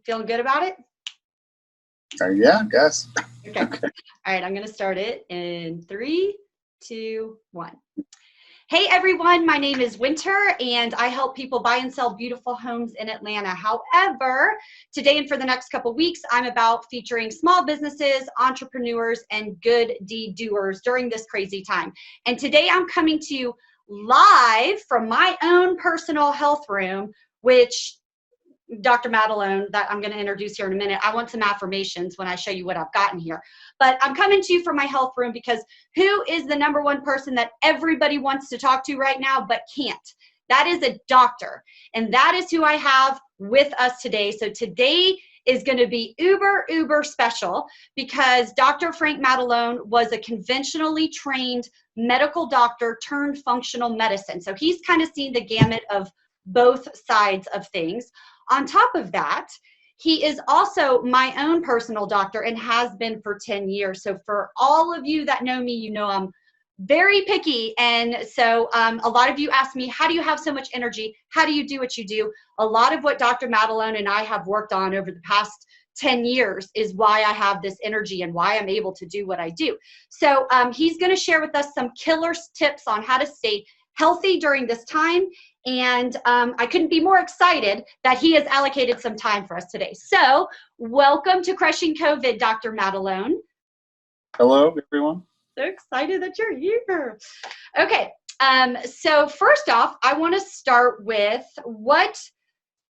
Feeling good about it? Yeah, I guess. Okay. All right, I'm going to start it in 3, 2, 1. Hey everyone, my name is Winter and I help people buy and sell beautiful homes in Atlanta. However, today and for the next couple weeks, I'm about featuring small businesses, entrepreneurs, and good deed doers during this crazy time. And today I'm coming to you live from my own personal health room, which Dr. Matalone, that I'm going to introduce here in a minute. I want some affirmations when I show you what I've gotten here. But I'm coming to you from my health room because who is the number one person that everybody wants to talk to right now but can't? That is a doctor. And that is who I have with us today. So today is going to be uber special because Dr. Frank Matalone was a conventionally trained medical doctor turned functional medicine. So he's kind of seen the gamut of both sides of things. On top of that, he is also my own personal doctor and has been for 10 years. So for all of you that know me, you know I'm very picky. And so a lot of you ask me, how do you have so much energy? How do you do what you do? A lot of what Dr. Matalone and I have worked on over the past 10 years is why I have this energy and why I'm able to do what I do. So he's going to share with us some killer tips on how to stay healthy during this time. And I couldn't be more excited that he has allocated some time for us today. So welcome to Crushing COVID, Dr. Matalone. Hello, everyone. So excited that you're here. Okay, so first off, I want to start with what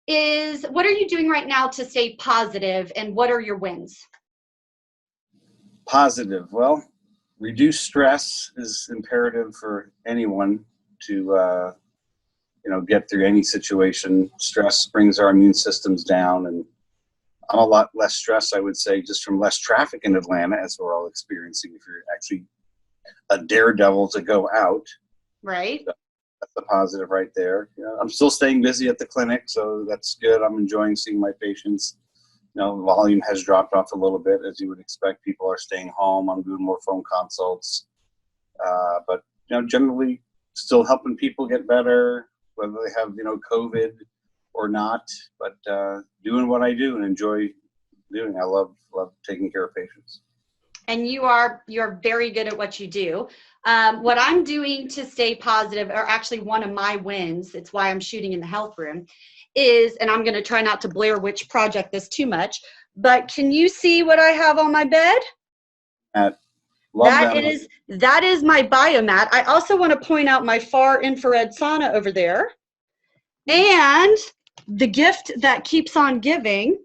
are you doing right now to stay positive and what are your wins? Positive. Well, reduce stress is imperative for anyone to get through any situation. Stress brings our immune systems down, and I'm a lot less stressed, I would say, just from less traffic in Atlanta, as we're all experiencing, if you're actually a daredevil to go out. Right. So that's a positive right there. I'm still staying busy at the clinic, so that's good. I'm enjoying seeing my patients. Volume has dropped off a little bit, as you would expect. People are staying home. I'm doing more phone consults. But generally still helping people get better, whether they have, COVID or not, but doing what I do and enjoy doing. I love taking care of patients. And you're very good at what you do. What I'm doing to stay positive, or actually one of my wins, it's why I'm shooting in the health room, is, and I'm going to try not to Blair Witch Project this too much, but can you see what I have on my bed? That is my biomat. I also want to point out my far infrared sauna over there. And the gift that keeps on giving,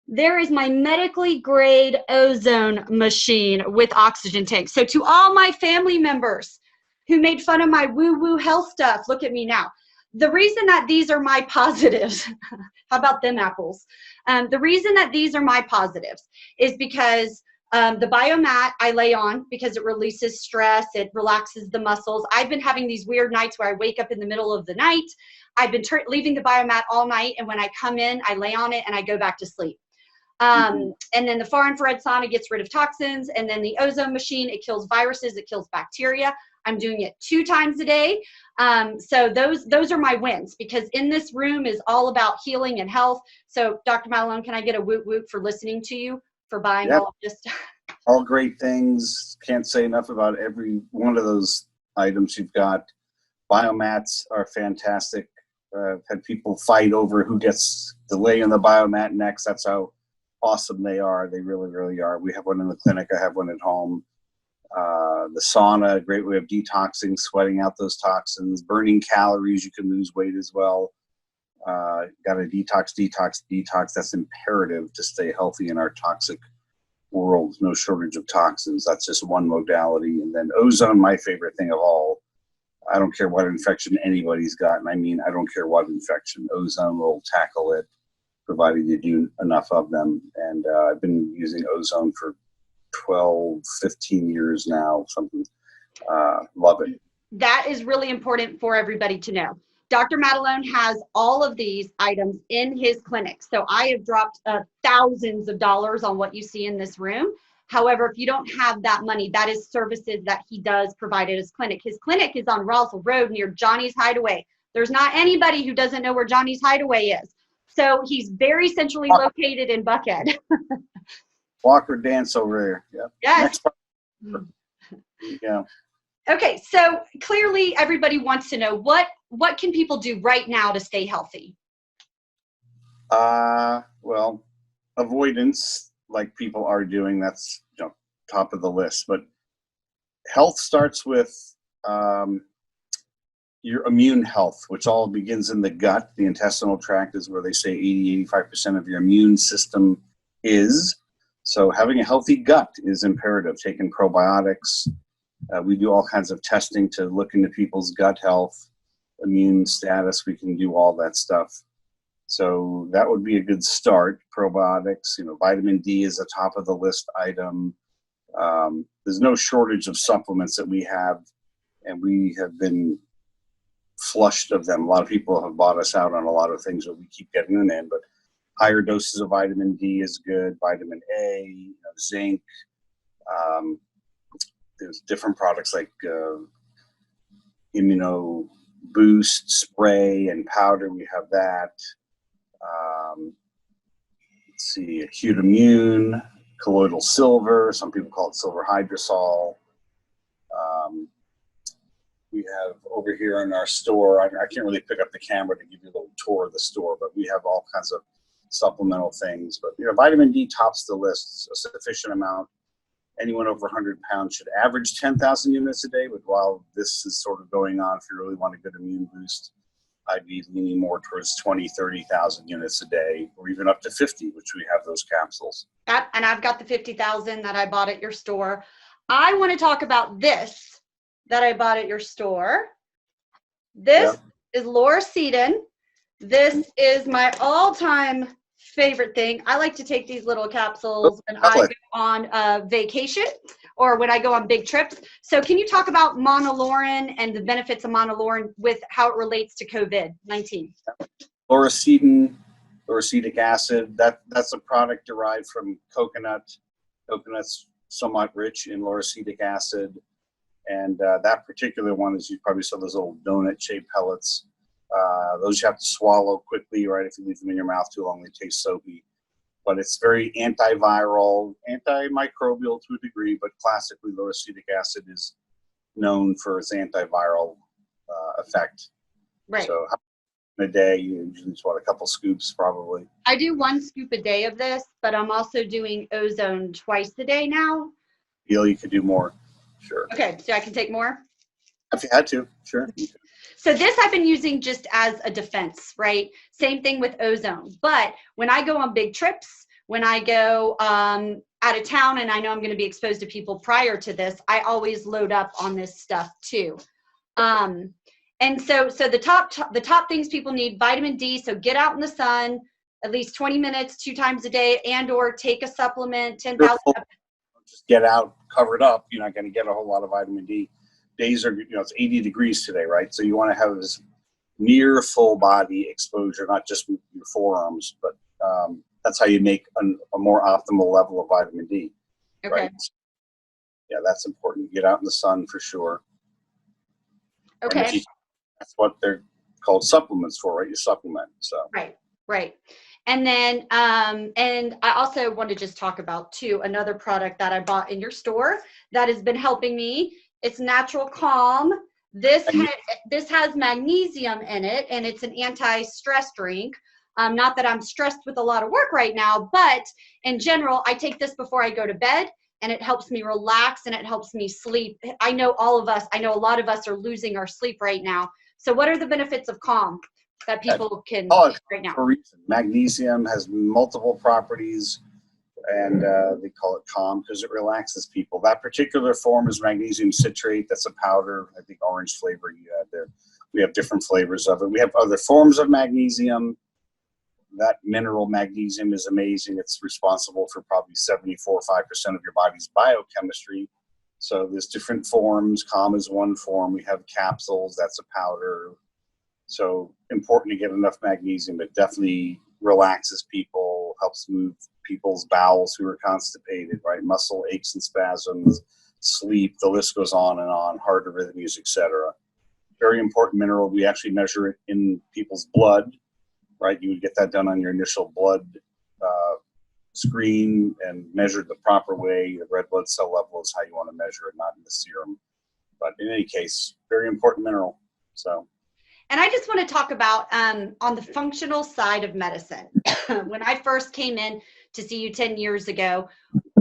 there is my medically grade ozone machine with oxygen tank. So to all my family members who made fun of my woo-woo health stuff, look at me now. The reason that these are my positives, how about them apples? The reason that these are my positives is because the biomat I lay on because it releases stress, it relaxes the muscles. I've been having these weird nights where I wake up in the middle of the night. I've been leaving the biomat all night, and when I come in, I lay on it and I go back to sleep. And then the far infrared sauna gets rid of toxins, and then the ozone machine, it kills viruses, it kills bacteria. I'm doing it 2 times a day. So those are my wins, because in this room is all about healing and health. So Dr. Matalone, can I get a woot woot for listening to you, for buying all of this? All great things. Can't say enough about every one of those items you've got. Biomats are fantastic. I've had people fight over who gets to lay in the biomat next. That's how awesome they are. They really, really are. We have one in the clinic. I have one at home. The sauna, a great way of detoxing, sweating out those toxins, burning calories. You can lose weight as well. Got to detox. That's imperative to stay healthy in our toxic world. No shortage of toxins. That's just one modality. And then ozone, my favorite thing of all. I don't care what infection anybody's got. And I mean, I don't care what infection. Ozone will tackle it, provided you do enough of them. And I've been using ozone for 12, 15 years now, something. Love it. That is really important for everybody to know. Dr. Matalone has all of these items in his clinic. So I have dropped thousands of dollars on what you see in this room. Hideaway, if you don't have that money, that is services that he does provide at his clinic. His clinic is on Roswell Road near Johnny's Hideaway. There's not anybody who doesn't know where Johnny's Hideaway is. So he's very centrally located in Buckhead. Walk or dance over here. Yep. Yes. Next part. Yeah. Okay, so clearly everybody wants to know what can people do right now to stay healthy? Well, avoidance, like people are doing, that's top of the list. But health starts with your immune health, which all begins in the gut. The intestinal tract is where they say 80-85% of your immune system is. So having a healthy gut is imperative. Taking probiotics. We do all kinds of testing to look into people's gut health, immune status. We can do all that stuff. So that would be a good start. Probiotics, vitamin D is a top of the list item. There's no shortage of supplements that we have, and we have been flushed of them. A lot of people have bought us out on a lot of things, but we keep getting them in. But higher doses of vitamin D is good. Vitamin A, zinc. There's different products like Immuno Boost spray and powder. We have that. Let's see, acute immune, colloidal silver. Some people call it silver hydrosol. We have over here in our store, I can't really pick up the camera to give you a little tour of the store, but we have all kinds of supplemental things. But vitamin D tops the list, a sufficient amount. Anyone over 100 pounds should average 10,000 units a day, but while this is sort of going on, if you really want a good immune boost, I'd be leaning more towards 20, 30,000 units a day, or even up to 50, which we have those capsules. And I've got the 50,000 that I bought at your store. I want to talk about this that I bought at your store. This is Lauracetin. This is my all-time favorite thing. I like to take these little capsules when I go on vacation or when I go on big trips. So can you talk about monolaurin and the benefits of monolaurin with how it relates to COVID-19? Lauracetin, lauracetic acid, that's a product derived from coconut. Coconut's somewhat rich in lauracetic acid. And that particular one is, you probably saw those little donut-shaped pellets. Those you have to swallow quickly, right? If you leave them in your mouth too long, they taste soapy. But it's very antiviral, antimicrobial to a degree, but classically lauracetic acid is known for its antiviral effect. Right. So in a day, you usually just want a couple scoops probably. I do 1 scoop a day of this, but I'm also doing Ozone twice a day now. Feel you could do more. Sure. Okay, so I can take more? If you had to, sure. So this I've been using just as a defense, right? Same thing with Ozone. But when I go on big trips, when I go out of town and I know I'm going to be exposed to people prior to this, I always load up on this stuff too. And so the top things people need: vitamin D. So get out in the sun at least 20 minutes, 2 times a day, and or take a supplement, 10,000. Just get out covered up. You're not going to get a whole lot of vitamin D. Days are, it's 80 degrees today, right? So you want to have this near full body exposure, not just your forearms, but that's how you make a more optimal level of vitamin D. Okay. Right? So, yeah, that's important. Get out in the sun for sure. Okay. That's what they're called supplements for, right? You supplement. So. Right. And then, and I also want to just talk about too, another product that I bought in your store that has been helping me. It's Natural Calm. This has magnesium in it, and it's an anti-stress drink. Not that I'm stressed with a lot of work right now, but in general, I take this before I go to bed, and it helps me relax and it helps me sleep. I know a lot of us are losing our sleep right now. So what are the benefits of Calm that people can right now? For a reason. Magnesium has multiple properties, and they call it Calm because it relaxes people. That particular form is magnesium citrate. That's a powder, I think orange flavor you had there. We have different flavors of it. We have other forms of magnesium. That mineral magnesium is amazing. It's responsible for probably 74 or 5% of your body's biochemistry. So there's different forms. Calm is one form. We have capsules. That's a powder. So important to get enough magnesium. It definitely relaxes people, helps move people's bowels who are constipated, right? Muscle aches and spasms, sleep, the list goes on and on, heart arrhythmias, etc. Very important mineral. We actually measure it in people's blood, right? You would get that done on your initial blood screen and measured the proper way. The red blood cell level is how you want to measure it, not in the serum. But in any case, very important mineral. So. And I just want to talk about on the functional side of medicine. When I first came in to see you 10 years ago,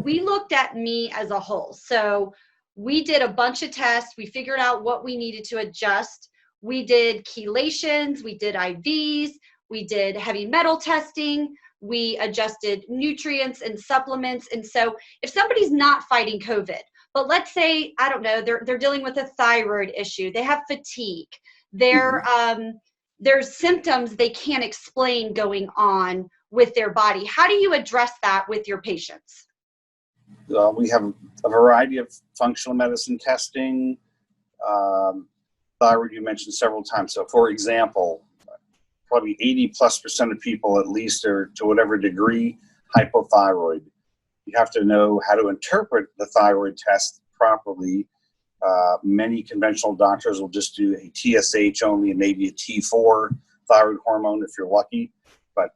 we looked at me as a whole. So we did a bunch of tests. We figured out what we needed to adjust. We did chelations, we did IVs, we did heavy metal testing, we adjusted nutrients and supplements. And so if somebody's not fighting COVID, but let's say, I don't know, they're dealing with a thyroid issue, they have fatigue, there's symptoms they can't explain going on with their body. How do you address that with your patients? We have a variety of functional medicine testing. Thyroid you mentioned several times. So for example, probably 80+% of people at least are to whatever degree hypothyroid. You have to know how to interpret the thyroid test properly. Many conventional doctors will just do a TSH only and maybe a T4 thyroid hormone if you're lucky. But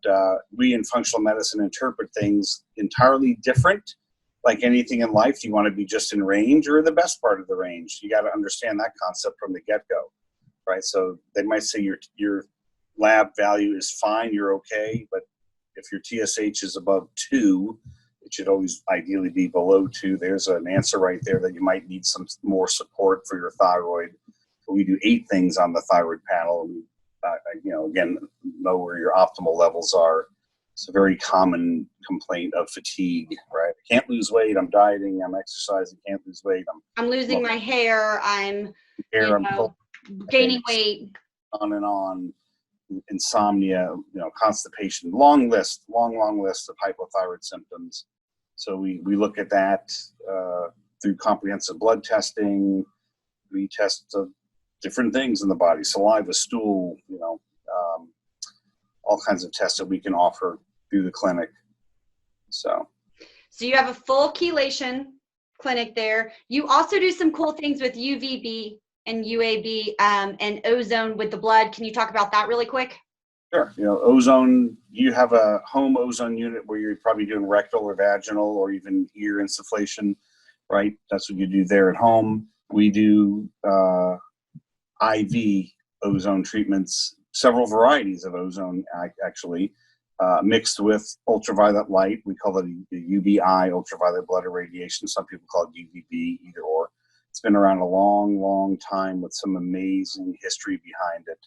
we in functional medicine interpret things entirely different. Like anything in life, you want to be just in range or the best part of the range. You got to understand that concept from the get-go, right? So they might say your lab value is fine, you're okay, but if your TSH is above 2, it should always ideally be below 2. There's an answer right there that you might need some more support for your thyroid. We do 8 things on the thyroid panel. Again, know where your optimal levels are. It's a very common complaint of fatigue, right? I can't lose weight. I'm dieting. I'm exercising. Can't lose weight. I'm losing my hair. I'm gaining weight. On and on. Insomnia, constipation. Long list of hypothyroid symptoms. So we look at that through comprehensive blood testing. We test different things in the body: saliva, stool. All kinds of tests that we can offer through the clinic. So you have a full chelation clinic there. You also do some cool things with UVB and UAB and ozone with the blood. Can you talk about that really quick? Sure. Ozone, you have a home ozone unit where you're probably doing rectal or vaginal or even ear insufflation, right? That's what you do there at home. We do IV ozone treatments, several varieties of ozone actually, mixed with ultraviolet light. We call it the UBI, ultraviolet blood irradiation. Some people call it UVB, either or. It's been around a long, long time with some amazing history behind it,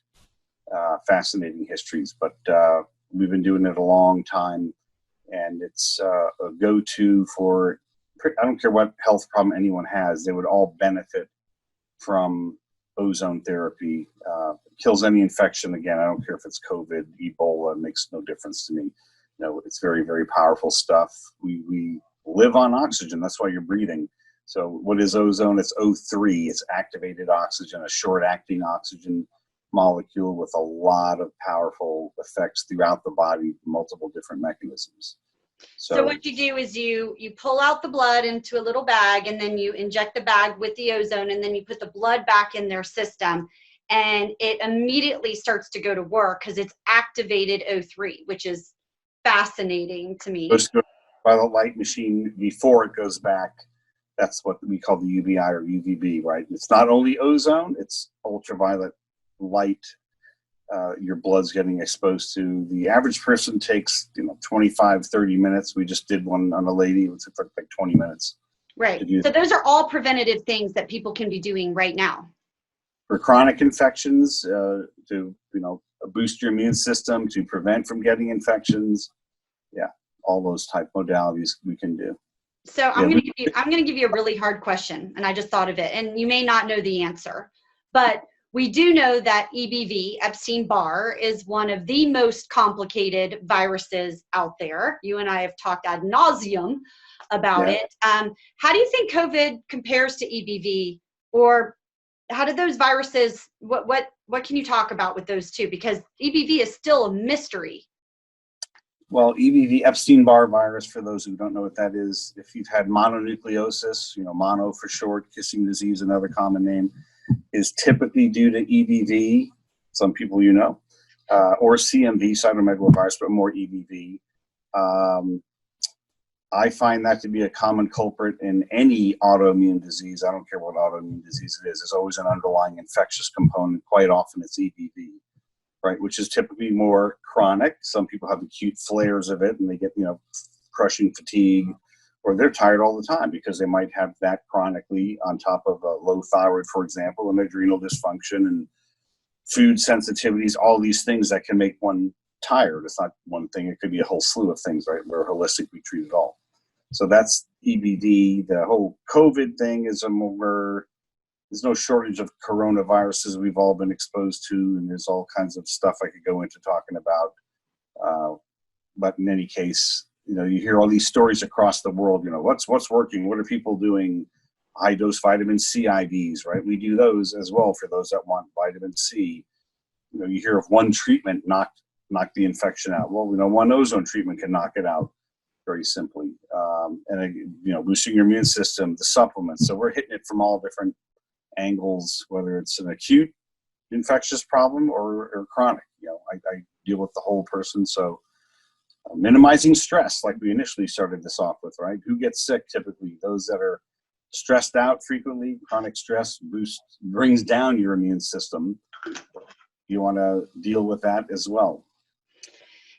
fascinating histories. But we've been doing it a long time, and it's a go-to for, I don't care what health problem anyone has, they would all benefit from ozone therapy. Kills any infection. Again, I don't care if it's COVID, Ebola, it makes no difference to me. It's very, very powerful stuff. We live on oxygen. That's why you're breathing. So what is ozone? It's O3. It's activated oxygen, a short-acting oxygen molecule with a lot of powerful effects throughout the body, multiple different mechanisms. So what you do is you pull out the blood into a little bag, and then you inject the bag with the ozone, and then you put the blood back in their system, and it immediately starts to go to work because it's activated O3, which is fascinating to me. Goes to by the light machine before it goes back. That's what we call the UBI or UVB, right? It's not only ozone, it's ultraviolet light. Your blood's getting exposed to. The average person takes 25, 30 minutes. We just did one on a lady. It took like 20 minutes. Right. So those are all preventative things that people can be doing right now. For chronic infections, to boost your immune system, to prevent from getting infections. Yeah, all those type modalities we can do. So I'm going to give you a really hard question, and I just thought of it, and you may not know the answer, but we do know that EBV, Epstein-Barr, is one of the most complicated viruses out there. You and I have talked ad nauseum about it. How do you think COVID compares to EBV, or how did those viruses? What can you talk about with those two? Because EBV is still a mystery. Well, EBV, Epstein-Barr virus, for those who don't know what that is, if you've had mononucleosis, mono for short, kissing disease, another common name, is typically due to EBV. Some people or CMV, cytomegalovirus, but more EBV. I find that to be a common culprit in any autoimmune disease. I don't care what autoimmune disease it is. There's always an underlying infectious component. Quite often it's EBV, right, which is typically more chronic. Some people have acute flares of it and they get, crushing fatigue, or they're tired all the time because they might have that chronically on top of a low thyroid, for example, and adrenal dysfunction and food sensitivities, all these things that can make one tired. It's not one thing. It could be a whole slew of things, right? We're holistically treat it all. So that's EBD. The whole COVID thing is there's no shortage of coronaviruses we've all been exposed to, and there's all kinds of stuff I could go into talking about. But in any case, you hear all these stories across the world, what's working? What are people doing? High dose vitamin C IVs, right? We do those as well for those that want vitamin C. You hear of one treatment knock the infection out. Well, one ozone treatment can knock it out very simply. And boosting your immune system, the supplements. So we're hitting it from all different angles, whether it's an acute infectious problem or chronic. I deal with the whole person. So minimizing stress, like we initially started this off with, right? Who gets sick typically? Those that are stressed out frequently. Chronic stress brings down your immune system. You want to deal with that as well.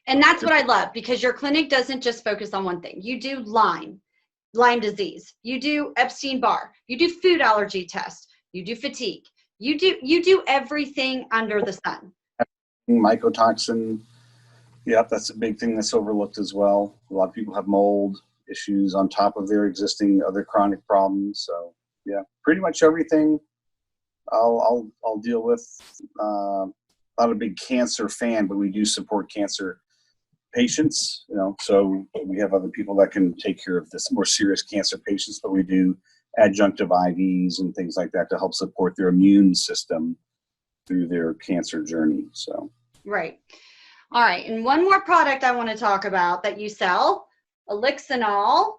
And that's what I love, because your clinic doesn't just focus on one thing. You do Lyme disease. You do Epstein-Barr. You do food allergy test. You do fatigue. You do everything under the sun. Mycotoxin. Yep, that's a big thing that's overlooked as well. A lot of people have mold issues on top of their existing other chronic problems. So yeah, pretty much everything I'll deal with. Not a big cancer fan, but we do support cancer patients, so we have other people that can take care of this more serious cancer patients, but we do adjunctive IVs and things like that to help support their immune system through their cancer journey. So right. All right. And one more product I want to talk about that you sell, Elixinol.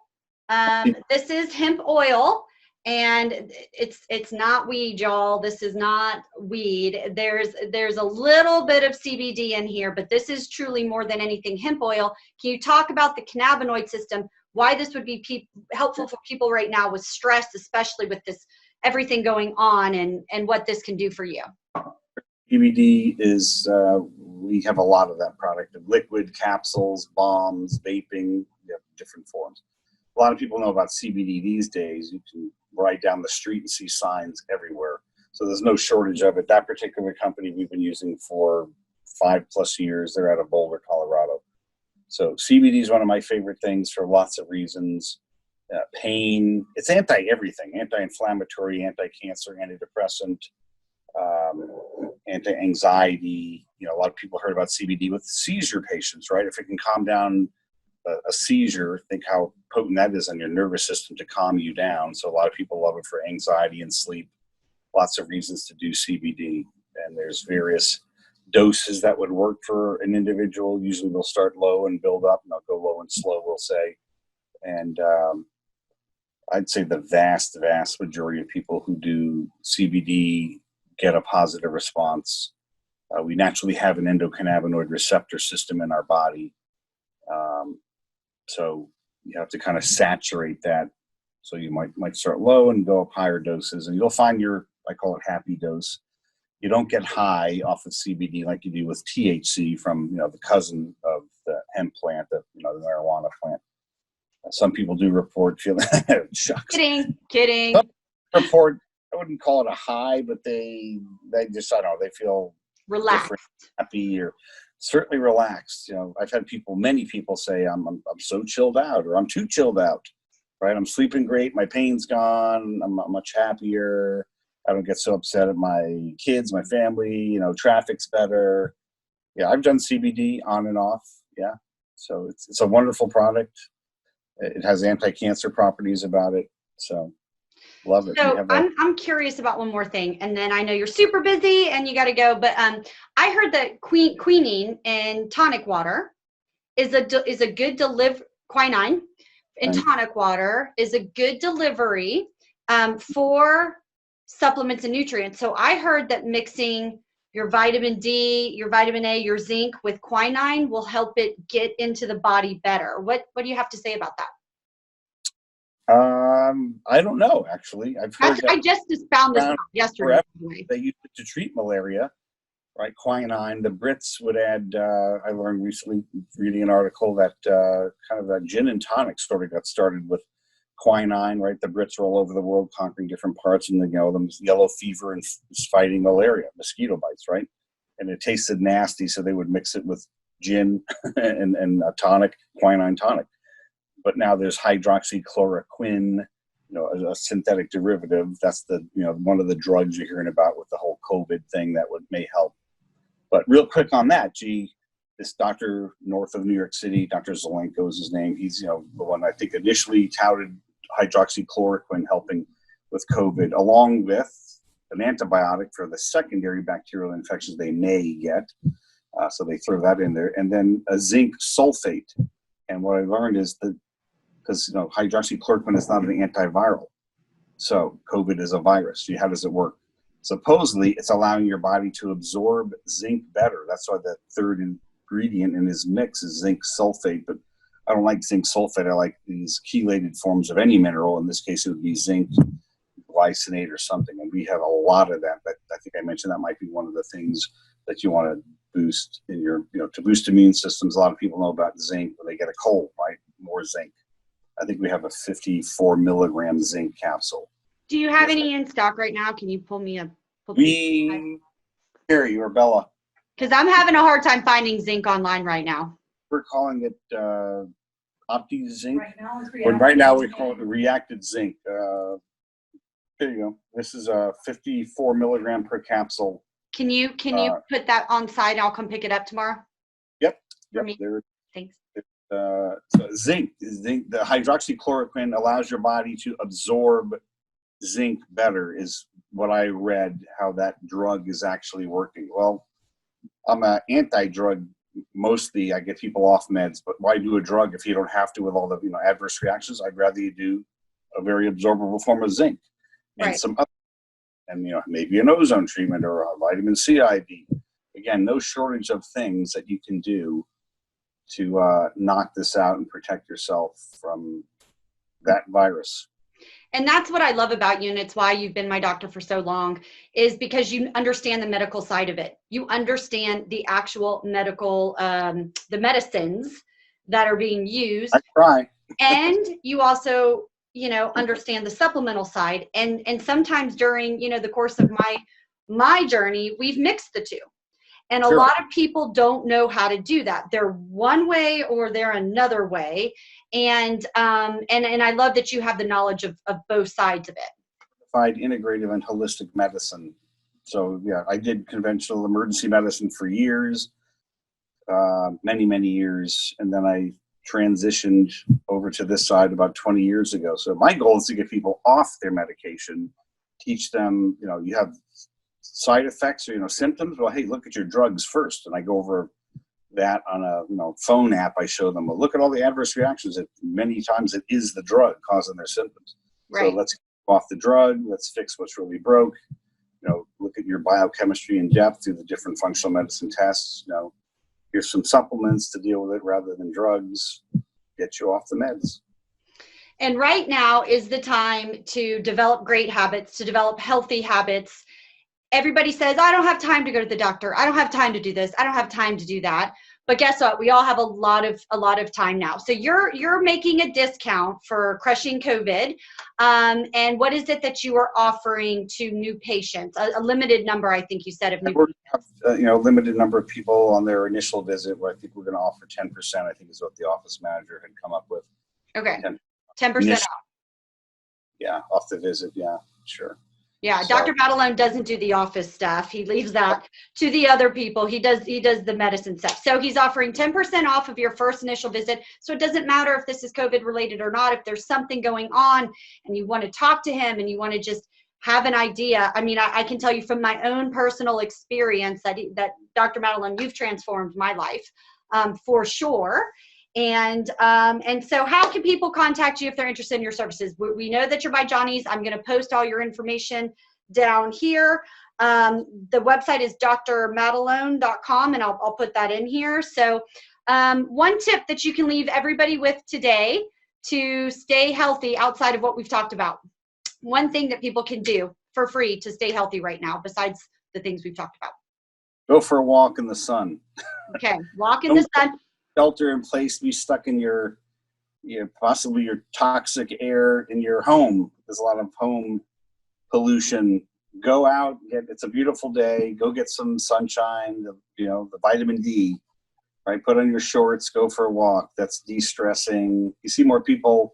This is hemp oil, and it's not weed, y'all. This is not weed. There's a little bit of CBD in here, but this is truly more than anything hemp oil. Can you talk about the cannabinoid system, why this would be helpful for people right now with stress, especially with this everything going on, and what this can do for you? CBD is, we have a lot of that product, liquid, capsules, bombs, vaping, different forms. A lot of people know about CBD these days. You can ride down the street and see signs everywhere. So there's no shortage of it. That particular company we've been using for 5+ years. They're out of Boulder, Colorado. So CBD is one of my favorite things for lots of reasons. Pain, it's anti-everything, anti-inflammatory, anti-cancer, antidepressant, anti-anxiety. A lot of people heard about CBD with seizure patients, right? If it can calm down a seizure, think how potent that is on your nervous system to calm you down. So a lot of people love it for anxiety and sleep. Lots of reasons to do CBD, and there's various doses that would work for an individual. Usually we'll start low and build up, and I'll go low and slow, we'll say. And I'd say the vast majority of people who do CBD get a positive response. We naturally have an endocannabinoid receptor system in our body. So you have to kind of saturate that. So you might start low and go up higher doses, and you'll find I call it happy dose. You don't get high off of CBD like you do with THC from, the cousin of the hemp plant, the marijuana plant. Some people do report feeling, shucks. Kidding. Some report, I wouldn't call it a high, but they just, I don't know, they feel relaxed, happy, or certainly relaxed. I've had many people say, I'm so chilled out, or I'm too chilled out, right? I'm sleeping great. My pain's gone. I'm much happier. I don't get so upset at my kids, my family, traffic's better. Yeah. I've done CBD on and off. Yeah. So it's a wonderful product. It has anti-cancer properties about it. So love it. So I'm curious about one more thing, and then I know you're super busy and you got to go, but I heard that quinine in tonic water is a good quinine in tonic water is a good delivery for supplements and nutrients. So I heard that mixing your vitamin D, your vitamin A, your zinc with quinine will help it get into the body better. What do you have to say about that? I don't know, actually. I've heard that I just found this out yesterday. they used it to treat malaria, right? Quinine. The Brits would add, I learned recently reading an article that kind of a gin and tonic sort of got started with quinine, right? The Brits are all over the world conquering different parts, and them yellow fever and fighting malaria, mosquito bites, right? And it tasted nasty, so they would mix it with gin and a tonic, quinine tonic. But now there's hydroxychloroquine, a synthetic derivative. That's the, one of the drugs you're hearing about with the whole COVID thing that may help. But real quick on that, this doctor north of New York City, Dr. Zelenko is his name. He's, the one I think initially touted hydroxychloroquine helping with COVID, along with an antibiotic for the secondary bacterial infections they may get. So they throw that in there. And then a zinc sulfate. And what I learned is that, because hydroxychloroquine is not an antiviral, so COVID is a virus. How does it work? Supposedly, it's allowing your body to absorb zinc better. That's why the third ingredient in his mix is zinc sulfate. But I don't like zinc sulfate. I like these chelated forms of any mineral. In this case, it would be zinc glycinate or something. And we have a lot of that. But I think I mentioned that might be one of the things that you want to boost in your, to boost immune systems. A lot of people know about zinc when they get a cold, right? More zinc. I think we have a 54 milligram zinc capsule. Do you have any in stock right now? Can you pull me up? Carrie or Bella? Because I'm having a hard time finding zinc online right now. We're calling it Opti Zinc. Right now we call it reacted zinc. There you go. This is a 54 milligram per capsule. Can you put that on site? I'll come pick it up tomorrow. Yep. There. Thanks. So zinc, the hydroxychloroquine allows your body to absorb zinc better, is what I read, how that drug is actually working. Well, I'm an anti-drug. Mostly I get people off meds, but why do a drug if you don't have to with all the adverse reactions? I'd rather you do a very absorbable form of zinc and some other, and maybe an ozone treatment or a vitamin C IV. Again, no shortage of things that you can do to knock this out and protect yourself from that virus. And that's what I love about you, and it's why you've been my doctor for so long, is because you understand the medical side of it. You understand the actual medical, the medicines that are being used. I try. And you also, understand the supplemental side. And sometimes during, the course of my journey, we've mixed the two. And a lot of people don't know how to do that. They're one way or they're another way. And I love that you have the knowledge of both sides of it. Integrative and holistic medicine. So yeah, I did conventional emergency medicine for years, many, many years. And then I transitioned over to this side about 20 years ago. So my goal is to get people off their medication, teach them, you have side effects or symptoms. Well, hey, look at your drugs first, and I go over that on a phone app. I show them, well, look at all the adverse reactions. That many times it is the drug causing their symptoms. Right. So let's get off the drug. Let's fix what's really broke. Look at your biochemistry in depth through the different functional medicine tests. Here's some supplements to deal with it rather than drugs. Get you off the meds. And right now is the time to develop great habits, to develop healthy habits. Everybody says, I don't have time to go to the doctor. I don't have time to do this. I don't have time to do that. But guess what? We all have a lot of time now. So you're making a discount for Crushing COVID. And what is it that you are offering to new patients? A limited number, I think you said, of new patients. Limited number of people on their initial visit, where I think we're going to offer 10%, I think is what the office manager had come up with. Okay. 10% off. Yeah, off the visit. Yeah, sure. Yeah, Dr. Matalone doesn't do the office stuff. He leaves that to the other people. He does the medicine stuff. So he's offering 10% off of your first initial visit. So it doesn't matter if this is COVID related or not. If there's something going on and you want to talk to him and you want to just have an idea. I mean, I can tell you from my own personal experience that Dr. Matalone, you've transformed my life for sure. And so how can people contact you if they're interested in your services? We know that you're by Johnny's. I'm going to post all your information down here. The website is drmatalone.com, and I'll put that in here. So one tip that you can leave everybody with today to stay healthy outside of what we've talked about. One thing that people can do for free to stay healthy right now, besides the things we've talked about. Go for a walk in the sun. Okay, walk in the sun. Shelter in place, be stuck in your possibly your toxic air in your home. There's a lot of home pollution. Go out, it's a beautiful day. Go get some sunshine, the vitamin D, right? Put on your shorts, go for a walk. That's de-stressing. You see more people,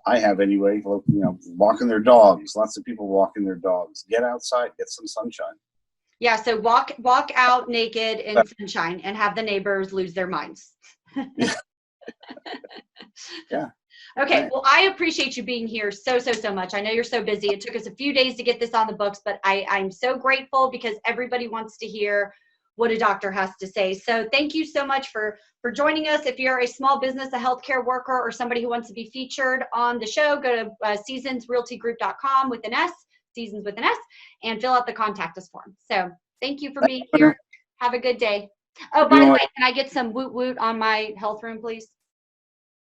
I have anyway, walking their dogs. Lots of people walking their dogs. Get outside, get some sunshine. Yeah, so walk out naked in sunshine and have the neighbors lose their minds. Yeah. Okay, right. well, I appreciate you being here so much. I know you're so busy. It took us a few days to get this on the books, but I'm so grateful because everybody wants to hear what a doctor has to say. So thank you so much for joining us. If you're a small business, a healthcare worker, or somebody who wants to be featured on the show, go to seasonsrealtygroup.com with an S, Seasons with an S, and fill out the contact us form. So thank you for being here. Have a good day. Oh, by the way, can I get some woot woot on my health room, please?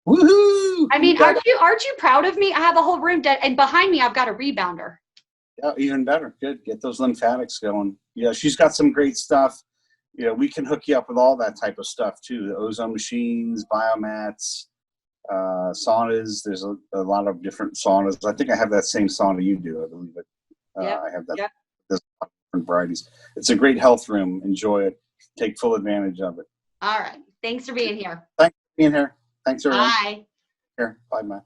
Woohoo! I mean, aren't you proud of me? I have a whole room and behind me I've got a rebounder. Yeah, even better. Good. Get those lymphatics going. Yeah, she's got some great stuff. We can hook you up with all that type of stuff too. The ozone machines, biomats, saunas. There's a lot of different saunas. I think I have that same sauna you do. I believe it. I have that. Yep. There's different varieties. It's a great health room. Enjoy it. Take full advantage of it. All right. Thanks for being here. Thanks for being here. Thanks, everyone. Bye. Here. Bye, Matt.